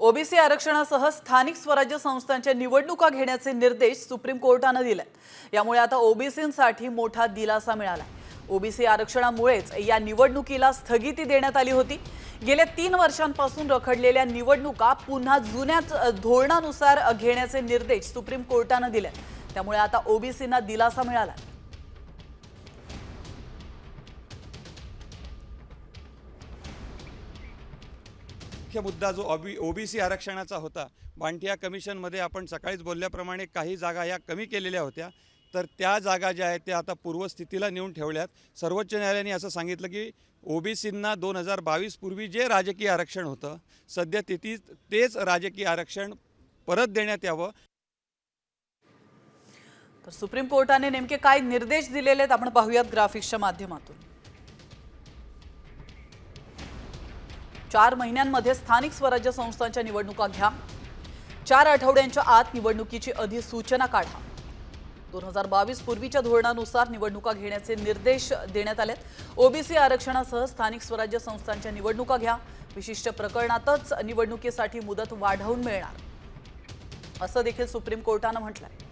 OBC आरक्षणासह स्थानिक स्वराज्य संस्थांच्या निवडणुका घेण्याचे निर्देश सुप्रीम कोर्टाने दिलेत। यामुळे आता ओबीसींसाठी मोठा दिलासा मिळाला। ओबीसी आरक्षणामुळेच या निवडणुकीला स्थगिती देण्यात आली होती। गेल्या 3 वर्षांपासून रखडलेल्या निवडणुका पुन्हा जुन्याच धोरणानुसार घेण्याचे निर्देश सुप्रीम कोर्टाने दिलेत। त्यामुळे आता ओबीसींना दिलासा मिळाला। मुख्य मुद्दा जो ओबीसी आरक्षणाचा होता, बांटिया कमिशनमध्ये आपण सकाळीच बोलल्याप्रमाणे काही जागा या कमी केलेल्या होत्या, तर त्या जागा ज्या आहेत त्या आता पूर्वस्थितीला नेऊन ठेवल्यात। सर्वोच्च न्यायालयाने असं सांगितलं की ओबीसींना 2022 पूर्वी जे राजकीय आरक्षण होतं, सध्या तेच राजकीय आरक्षण परत देण्यात यावं। तर सुप्रीम कोर्टाने नेमके काय निर्देश दिलेले आहेत आपण पाहूयात ग्राफिक्सच्या माध्यमातून। 4 महिन्यांमध्ये स्थानिक स्वराज्य संस्थांच्या निवडणुका घ्या। 4 आठवड्यांच्या आत निवडणुकीची अधिसूचना काढा। 2022 पूर्वीच्या धोरणानुसार निवडणुका घेण्याचे निर्देश देण्यात आलेत। ओबीसी आरक्षणासह स्थानिक स्वराज्य संस्थांच्या निवडणुका घ्या। विशिष्ट प्रकरणातच निवडणुकीसाठी मुदत वाढवून मिळणार असं देखील सुप्रीम कोर्टाने म्हटलंय।